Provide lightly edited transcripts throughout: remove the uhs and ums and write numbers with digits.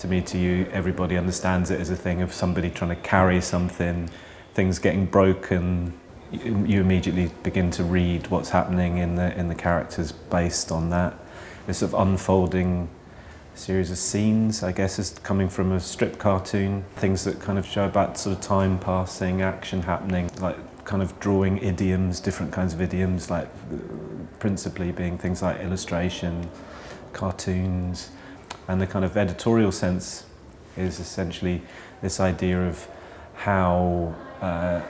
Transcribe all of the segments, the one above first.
to me to you, everybody understands it as a thing of somebody trying to carry something, things getting broken. You immediately begin to read what's happening in the characters based on that. This sort of unfolding series of scenes, I guess, is coming from a strip cartoon. Things that kind of show about sort of time passing, action happening, like kind of drawing idioms, different kinds of idioms, like principally being things like illustration, cartoons. And the kind of editorial sense is essentially this idea of how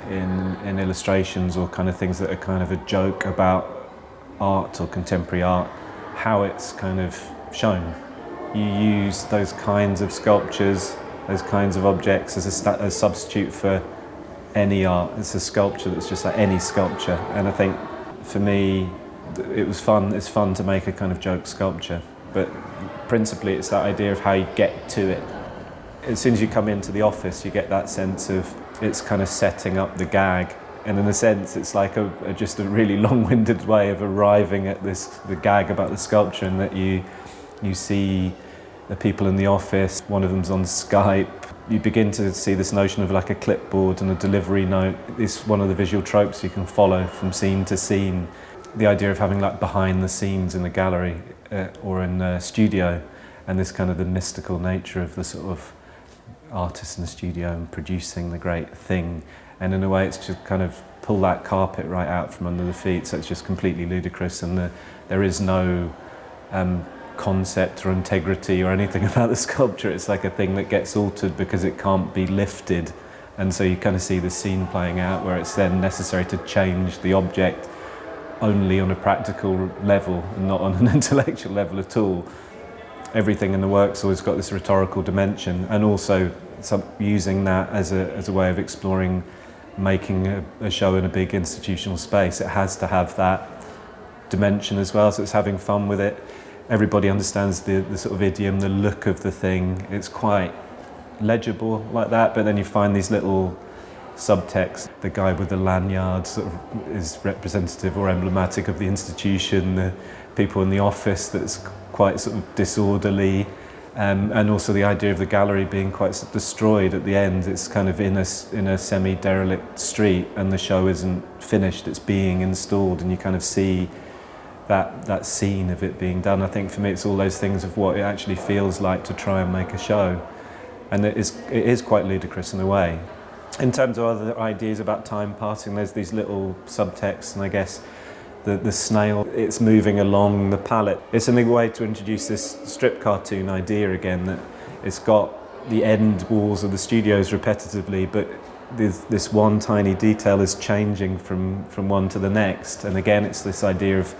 in illustrations or kind of things that are kind of a joke about art or contemporary art, how it's kind of shown. You use those kinds of sculptures, those kinds of objects as a substitute for any art. It's a sculpture that's just like any sculpture. And I think for me, it's fun to make a kind of joke sculpture. But principally it's that idea of how you get to it. As soon as you come into the office, you get that sense of it's kind of setting up the gag. And in a sense, it's like just a really long-winded way of arriving at the gag about the sculpture, and that you see the people in the office, one of them's on Skype. You begin to see this notion of like a clipboard and a delivery note. It's one of the visual tropes you can follow from scene to scene. The idea of having like behind the scenes in a gallery or in a studio, and this kind of the mystical nature of the sort of artist in the studio and producing the great thing. And in a way it's just kind of pull that carpet right out from under the feet, so it's just completely ludicrous, and there is no concept or integrity or anything about the sculpture. It's like a thing that gets altered because it can't be lifted, and so you kind of see the scene playing out where it's then necessary to change the object only on a practical level and not on an intellectual level at all. Everything in the work's always got this rhetorical dimension, and also using that as a way of exploring making a show in a big institutional space. It has to have that dimension as well, so it's having fun with it. Everybody understands the sort of idiom, the look of the thing. It's quite legible like that, but then you find these little subtext. The guy with the lanyard sort of is representative or emblematic of the institution. The people in the office that's quite sort of disorderly, and also the idea of the gallery being quite sort of destroyed at the end. It's kind of in a semi-derelict street, and the show isn't finished. It's being installed, and you kind of see that scene of it being done. I think for me, it's all those things of what it actually feels like to try and make a show, and it is quite ludicrous in a way. In terms of other ideas about time passing, there's these little subtexts, and I guess the snail, it's moving along the palette. It's a way to introduce this strip cartoon idea again, that it's got the end walls of the studios repetitively, but this one tiny detail is changing from one to the next. And again, it's this idea of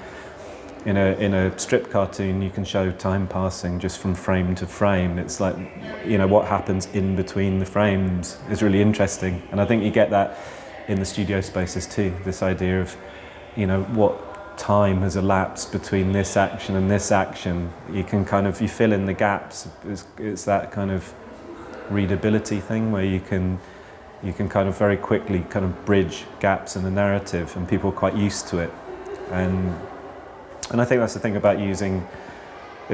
in a strip cartoon you can show time passing just from frame to frame. It's like, what happens in between the frames is really interesting, and I think you get that in the studio spaces too, this idea of what time has elapsed between this action and this action. You can you fill in the gaps. It's that kind of readability thing where you can kind of very quickly kind of bridge gaps in the narrative, and people are quite used to it. And I think that's the thing about using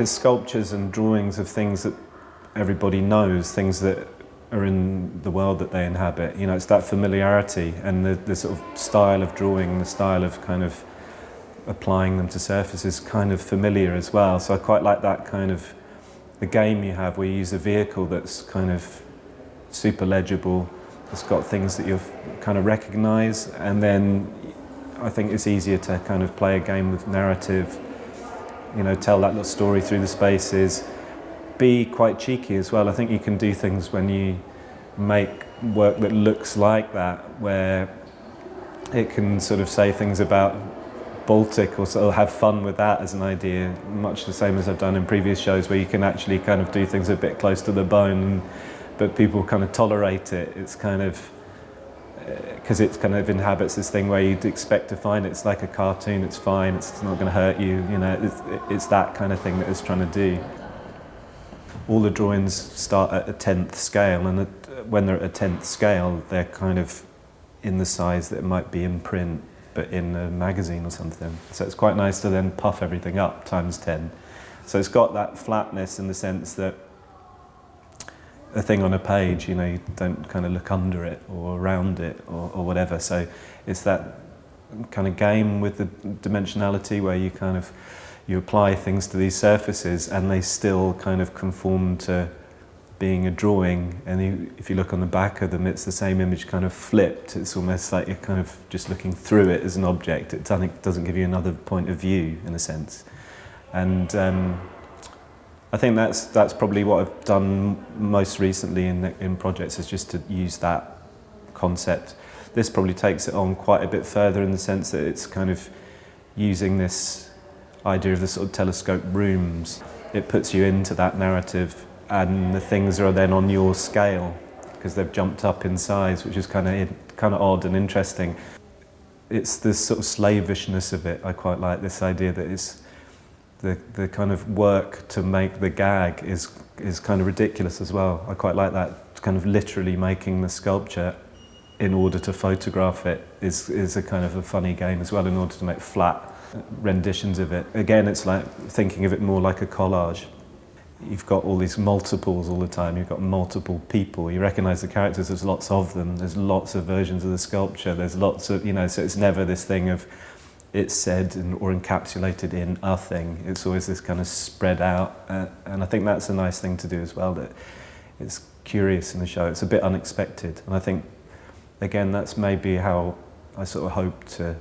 sculptures and drawings of things that everybody knows, things that are in the world that they inhabit. It's that familiarity, and the sort of style of drawing, the style of kind of applying them to surfaces kind of familiar as well. So I quite like that kind of the game you have where you use a vehicle that's kind of super legible. It's got things that you kind of recognise, and then I think it's easier to kind of play a game with narrative, tell that little story through the spaces, be quite cheeky as well. I think you can do things when you make work that looks like that, where it can sort of say things about BALTIC or sort of have fun with that as an idea, much the same as I've done in previous shows, where you can actually kind of do things a bit close to the bone, but people kind of tolerate it. It's kind of because it kind of inhabits this thing where you'd expect to find it's like a cartoon, it's fine, it's not going to hurt you, it's that kind of thing that it's trying to do. All the drawings start at a 10th scale, and when they're at a 10th scale, they're kind of in the size that it might be in print, but in a magazine or something. So it's quite nice to then puff everything up times 10. So it's got that flatness in the sense that a thing on a page, you know, you don't kind of look under it or around it or whatever. So it's that kind of game with the dimensionality where you apply things to these surfaces and they still kind of conform to being a drawing. And if you look on the back of them, it's the same image kind of flipped. It's almost like you're kind of just looking through it as an object. It doesn't give you another point of view, in a sense. And I think that's probably what I've done most recently in projects, is just to use that concept. This probably takes it on quite a bit further, in the sense that it's kind of using this idea of the sort of telescope rooms. It puts you into that narrative, and the things are then on your scale because they've jumped up in size, which is kind of odd and interesting. It's this sort of slavishness of it. I quite like this idea that it's the kind of work to make the gag is kind of ridiculous as well. I quite like that, kind of literally making the sculpture in order to photograph it is a kind of a funny game as well, in order to make flat renditions of it. Again, it's like thinking of it more like a collage. You've got all these multiples all the time, you've got multiple people, you recognise the characters, there's lots of them, there's lots of versions of the sculpture, there's lots of, you know, so it's never this thing of it's said or encapsulated in a thing. It's always this kind of spread out, and I think that's a nice thing to do as well, that it's curious in the show, it's a bit unexpected, and I think, again, that's maybe how I sort of hope to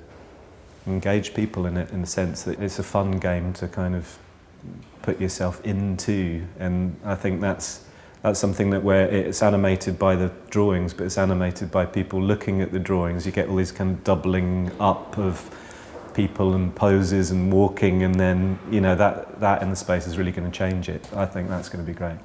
engage people in it, in the sense that it's a fun game to kind of put yourself into, and I think that's something that where it's animated by the drawings, but it's animated by people looking at the drawings. You get all these kind of doubling up of people and poses and walking, and then, you know, that in the space is really going to change it. I think that's going to be great.